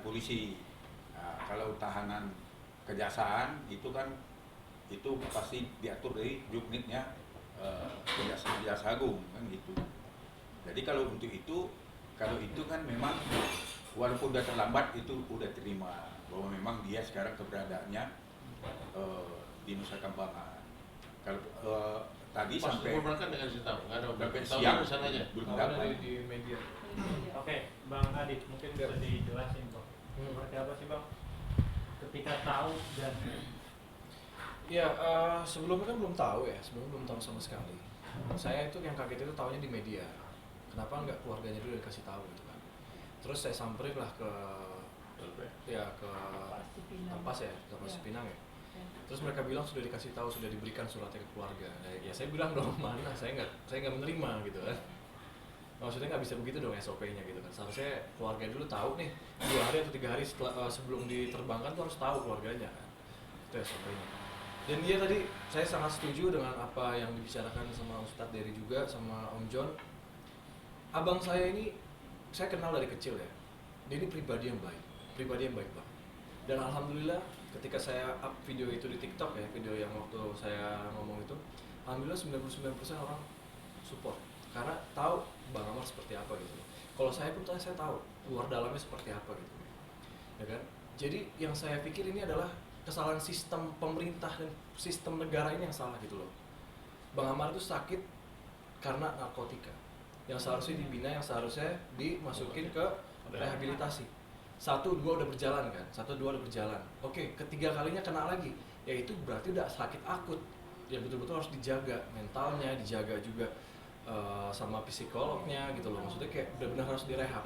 polisi. Nah, kalau tahanan kejaksaan itu kan itu pasti diatur dari juknisnya Jaksa Agung kan gitu. Jadi kalau itu kan memang walaupun udah terlambat itu udah terima bahwa memang dia sekarang keberadaannya di Nusa Kambangan. Kalau tadi pas sampai berangkat dengan cerita nggak ada sampai tahu siang urusan aja belum dapat. di media. Oke, Bang Adit, mungkin bisa dijelasin Bang. Seperti apa sih Bang? Ketika tahu dan Ya, sebelumnya kan belum tahu ya, sebelumnya belum tahu sama sekali. Saya itu yang kaget itu tahunya di media. Kenapa nggak keluarganya dulu dikasih tahu gitu kan? Terus saya samperin lah ke Tapas ya, Tapas Pinang ya. Terus mereka bilang sudah dikasih tahu, sudah diberikan suratnya ke keluarga. Ya saya bilang dong mana, saya nggak menerima gitu kan. Maksudnya nggak bisa begitu dong SOP-nya gitu kan. Seharusnya keluarga dulu tahu nih 2 hari atau 3 hari sebelum diterbangkan tuh harus tahu keluarganya kan. Itu SOP-nya. Dan dia tadi saya sangat setuju dengan apa yang dibicarakan sama Ustadz Dery juga sama Om John. Abang saya ini saya kenal dari kecil ya. Dia ini pribadi yang baik banget. Dan alhamdulillah ketika saya up video itu di TikTok ya, video yang waktu saya ngomong itu, alhamdulillah 99% orang support karena tahu Bang Amar seperti apa gitu. Kalau saya pun saya tahu luar dalamnya seperti apa gitu. Ya kan? Jadi yang saya pikir ini adalah kesalahan sistem pemerintah dan sistem negara ini yang salah gitu loh. Bang Amar itu sakit karena narkotika yang seharusnya dibina, yang seharusnya dimasukin ke rehabilitasi. 1, 2 udah berjalan kan, 1, 2 udah berjalan. Oke, ketiga kalinya kena lagi, ya itu berarti udah sakit akut. Ya betul-betul harus dijaga mentalnya, dijaga juga sama psikolognya gitu loh. Maksudnya kayak benar-benar harus direhab.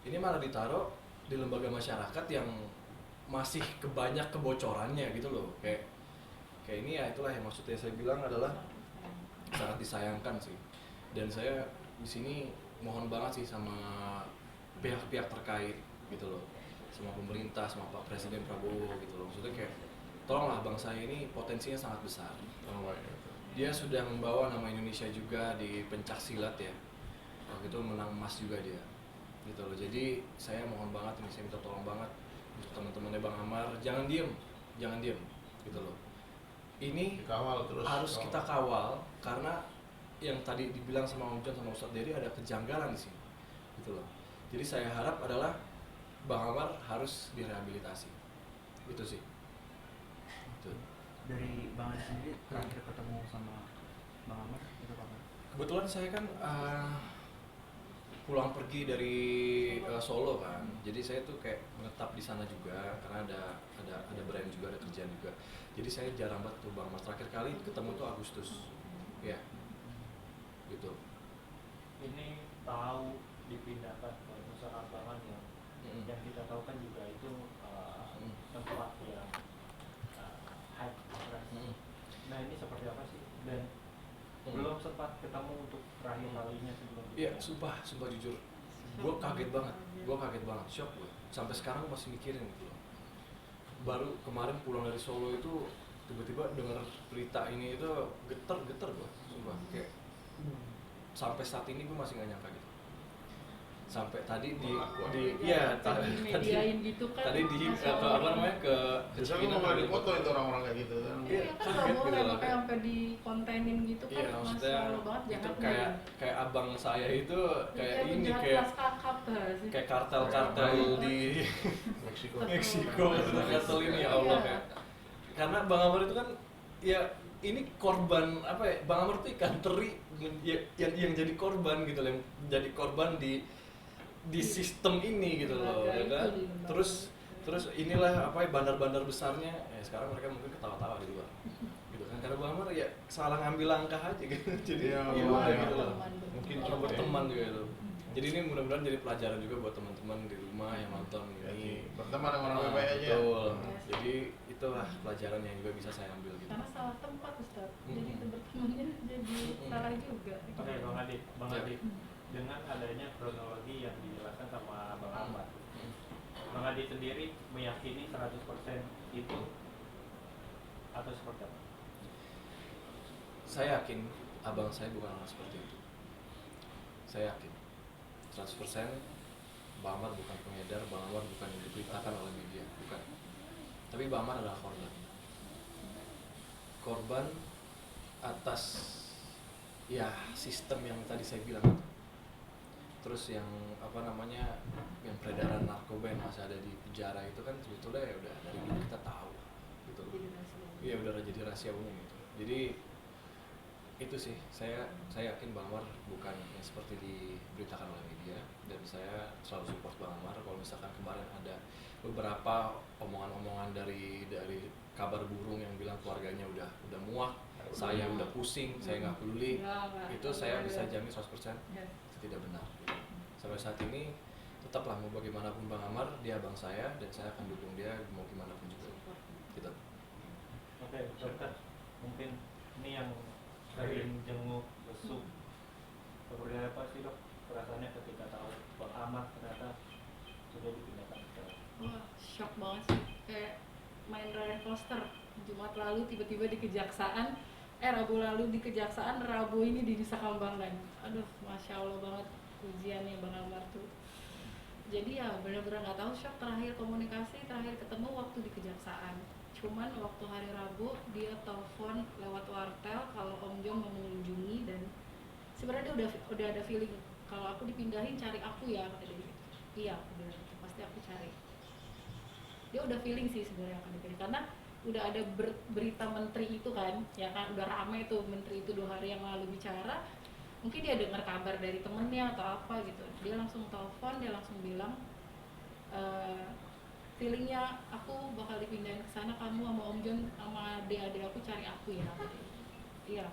Ini malah ditaruh di lembaga masyarakat yang masih kebanyak kebocorannya gitu loh. Kayak ini ya itulah yang maksudnya saya bilang adalah sangat disayangkan sih. Dan saya di sini mohon banget sih sama pihak-pihak terkait gitu loh, sama pemerintah, sama Pak Presiden Prabowo gitu loh. Maksudnya kayak tolonglah bangsa ini potensinya sangat besar. Dia sudah membawa nama Indonesia juga di pencak silat ya. Waktu itu menang emas juga dia. Gitu loh. Jadi saya mohon banget ini, saya minta tolong banget untuk teman-temannya Bang Amar, jangan diem gitu loh. Ini dikawal terus harus kita kawal karena yang tadi dibilang sama Om John sama Ustadz Dery ada kejanggalan di sini gitu loh. Jadi saya harap adalah Bang Amar harus direhabilitasi itu sih gitu. Dari Bang Adit sendiri terakhir ketemu sama Bang Amar itu kapan? Kebetulan saya kan pulang pergi dari Solo kan, jadi saya tuh kayak menetap di sana juga karena ada brand juga, ada kerjaan juga. Jadi saya jarang banget tuh Bang Amar. Terakhir kali ketemu tuh Agustus ya gitu. ini tahu dipindahkan ke Nusa Kambangan yang kita tahu kan juga itu tempat yang high stress. Nah ini seperti apa sih? Dan belum sempat ketemu untuk terakhir kalinya sebelum Iya, sumpah jujur, gue kaget banget, shock gue. Sampai sekarang gue masih mikirin gitu loh. Baru kemarin pulang dari Solo itu tiba-tiba dengar berita ini itu geter gue, sumpah kayak sampai saat ini gue masih nggak nyangka gitu. Sampai tadi tadi mediain gitu kan. Tadi di apa namanya ke biasanya mau di foto itu orang-orang kayak gitu kan. Iya kan nggak boleh makanya sampai dikontenin gitu kan. Iya, maksudnya malu banget itu jangan kayak abang saya itu kayak ini penjahat kayak kelas kakap sih. kayak kartel di Meksiko kartel ini ya Allah ya. Karena Bang Amar itu kan ya ini korban apa ya, Bang Amar itu ikan teri yang jadi korban gitu loh, yang jadi korban di sistem ini gitu loh ya kan. Terus inilah apa ya bandar-bandar besarnya ya sekarang mereka mungkin ketawa-tawa di luar gitu kan, karena Bang Amar ya salah ngambil langkah aja gitu. Jadi ya, gitu loh. mungkin Coba berteman juga itu. Jadi ini mudah-mudahan jadi pelajaran juga buat teman-teman di rumah yang nonton ini. berteman dengan orang baik aja. Betul. Jadi itulah pelajaran yang juga bisa saya ambil gitu. Karena salah tempat Ustaz. Jadi itu bertemannya jadi salah juga. Oke, Bang Ya. Adit, dengan adanya kronologi yang dijelaskan sama Bang Ahmad, Bang Adit sendiri meyakini 100% itu atau seperti apa? Saya yakin abang saya bukan orang seperti itu. Saya yakin 100% Bang Amar bukan pengedar, Bang Amar bukan yang diberitakan oleh media, bukan. Tapi Bang Amar adalah korban atas ya sistem yang tadi saya bilang itu. Terus yang apa namanya, yang peredaran narkoba yang masih ada di penjara itu kan sebetulnya ya udah dari dulu kita tahu gitu. Iya udah jadi rahasia umum gitu. Jadi itu sih, saya yakin Bang Amar bukan yang seperti diberitakan oleh media, dan saya selalu support Bang Amar. Kalau misalkan kemarin ada beberapa omongan-omongan dari kabar burung yang bilang keluarganya udah muak, saya udah pusing, saya nggak peduli, itu saya bisa jamin 100% itu tidak benar. Sampai saat ini tetaplah mau bagaimanapun Bang Amar, dia abang saya dan saya akan dukung dia mau gimana pun juga. Gitu. Oke, dokter, mungkin ini yang sering jenguk besuk, seperti apa sih dok perasaannya ketika tahu Bang Amar ternyata sudah dipindahkan ke Wah, shock banget sih. Kayak main roller coaster. Jumat lalu tiba-tiba di kejaksaan, Rabu lalu di kejaksaan, Rabu ini di Nusa Kambangan. Aduh, Masya Allah banget ujiannya Bang Amar tuh. Jadi ya benar-benar nggak tahu, shock. Terakhir komunikasi, terakhir ketemu waktu di kejaksaan. Cuman waktu hari Rabu dia telepon lewat wartel kalau Om Jong mau mengunjungi, dan sebenarnya dia udah ada feeling kalau aku dipindahin cari aku ya, kata dia. Iya, benar, pasti aku cari. Dia udah feeling sih sebenarnya akan dipilih, karena udah ada berita menteri itu kan, ya kan udah rame tuh menteri itu 2 hari yang lalu bicara. Mungkin dia dengar kabar dari temennya atau apa gitu, dia langsung telepon, dia langsung bilang feelingnya aku bakal dipindahin ke sana, kamu sama Om John sama adik-adik aku cari aku ya. Iya,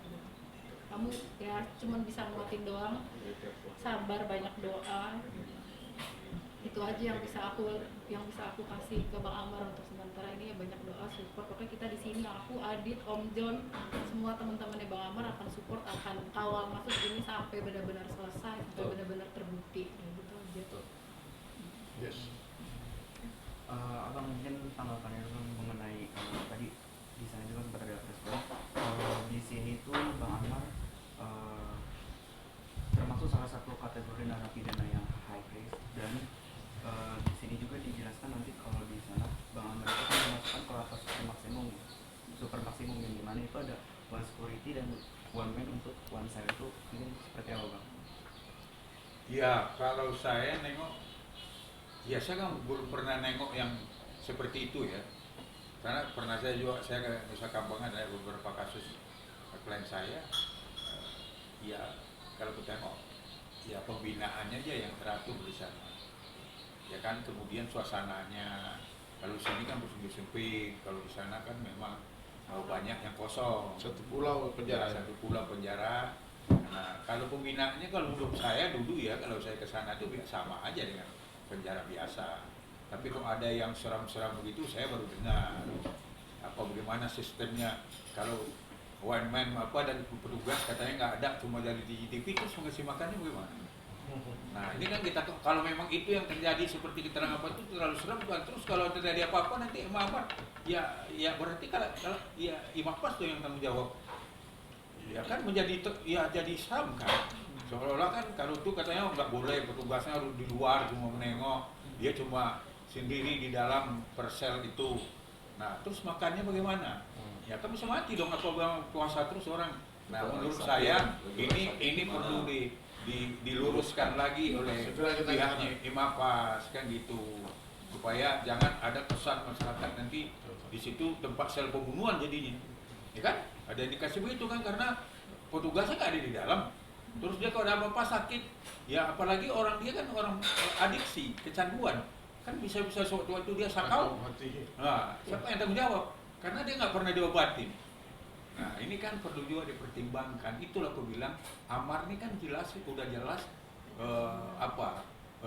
kamu ya cuman bisa nguatin doang, sabar, banyak doa. Itu aja yang bisa aku kasih ke Bang Amar untuk sementara ini, ya banyak doa, support. Pokoknya kita di sini, aku, Adit, Om John, semua teman-temannya Bang Amar akan support, akan kawal kasus ini sampai benar-benar selesai, sampai benar-benar terbukti. Ya, gitu aja. Yes. Abang mungkin tanggapannya dulu mengenai tadi di sana juga sempat ada respon. Di sini tuh Bang Amar termasuk salah satu kategori narapidana yang high risk, dan di sini juga dijelaskan nanti kalau di sana Bang Amar itu kan memasukkan ke lapas super maksimum yang dimana itu ada one security dan one man untuk one cell. Itu mungkin seperti apa Bang? Ya kalau saya nengok, ya saya kan belum pernah nengok yang seperti itu ya. Karena pernah saya ke Nusa Kambangan, ada beberapa kasus klien saya. Ya kalau kita tengok, ya pembinaannya aja yang teratur di sana. Ya kan, kemudian suasananya, kalau sini kan bersempit, kalau di sana kan memang banyak yang kosong. Satu pulau penjara. Satu pulau penjara. Nah, kalau pembinaannya kalau menurut saya dulu ya, kalau saya ke sana itu sama aja dengan penjara biasa. Tapi kalau ada yang seram-seram begitu, saya baru dengar. Apa bagaimana sistemnya, kalau one man apa dan petugas katanya nggak ada, cuma dari CCTV, terus ngasih makannya bagaimana? Nah ini kan kita, kalau memang itu yang terjadi seperti keterangan apa itu terlalu serem kan. Terus kalau terjadi apa-apa nanti Imam Abbas ya berarti kalau ya Imam Abbas tuh yang tanggung jawab. Ya kan menjadi ya jadi seram kan. Seolah-olah kan kalau itu katanya nggak boleh, petugasnya harus di luar cuma menengok, dia cuma sendiri di dalam persel itu. Nah terus makannya bagaimana? Ya kan bisa mati dong kalau puasa terus orang. Nah menurut saya ini perlu diluruskan lagi oleh pihaknya Imam Abbas kan gitu, supaya jangan ada kesan masyarakat nanti di situ tempat sel pembunuhan jadinya, ya kan? Ada indikasi begitu kan, karena petugasnya nggak ada di dalam. Terus dia kalau ada apa-apa sakit, ya apalagi orang dia kan orang adiksi, kecanduan, kan bisa suatu dia sakau. Nah, siapa yang tanggung jawab? Karena dia nggak pernah diobatin. Nah ini kan perlu juga dipertimbangkan. Itulah aku bilang Amar ini kan udah jelas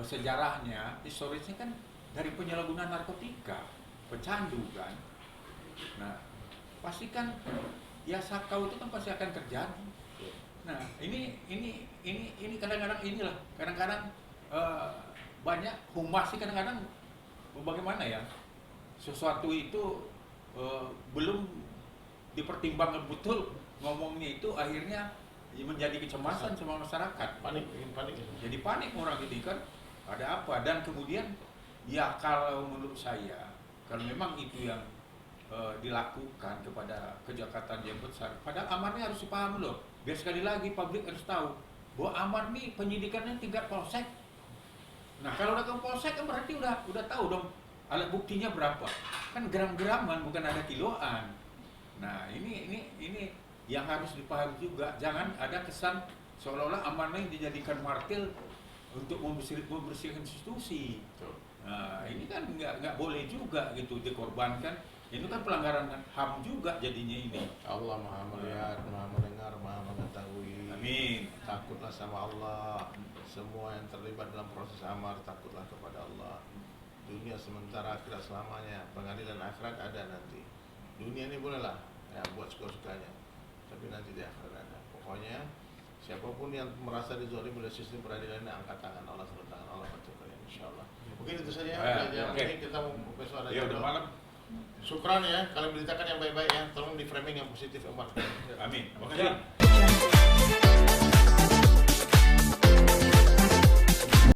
sejarahnya, historisnya kan dari penyalahgunaan narkotika, pecandu kan. Nah pasti kan ya sakau itu kan pasti akan terjadi. Nah ini kadang-kadang banyak humas sih kadang-kadang bagaimana ya, sesuatu itu belum dipertimbangkan betul ngomongnya, itu akhirnya menjadi kecemasan sama masyarakat. Panik. Jadi panik orang ini kan, ada apa? Dan kemudian ya kalau menurut saya kalau memang itu yang dilakukan kepada kejahatan yang besar, padahal amar ini harus dipahami loh. Biar sekali lagi publik harus tahu bahwa amar ini penyidikannya tingkat polsek. Nah kalau udah ke polsek kan berarti udah tahu dong alat buktinya berapa. Kan gram-graman bukan ada kiloan. Nah ini yang harus dipahami juga. Jangan ada kesan seolah-olah amar ini dijadikan martil untuk membersihkan institusi. Nah ini kan nggak boleh juga gitu dikorbankan. Itu kan pelanggaran HAM juga jadinya ini. Allah Maha melihat, Maha mendengar, Maha mengetahui. Amin. Takutlah sama Allah. Semua yang terlibat dalam proses amar takutlah kepada Allah. Dunia sementara, akhirat selamanya. Pengadilan akhirat ada nanti. Dunia ini bolehlah ya, buat suka-sukanya, tapi nanti di akhirat ada. Pokoknya siapapun yang merasa dizolim oleh sistem peradilan ini, angkat tangan Allah, turun tangan Allah bantu kalian, insyaallah. Mungkin itu saja pelajaran oke. ini. Kita mau besok ada Ya udah jadwal. malam. Syukran ya, kalian beritakan yang baik-baik ya. Tolong di framing yang positif, Umar. Amin. Makasih.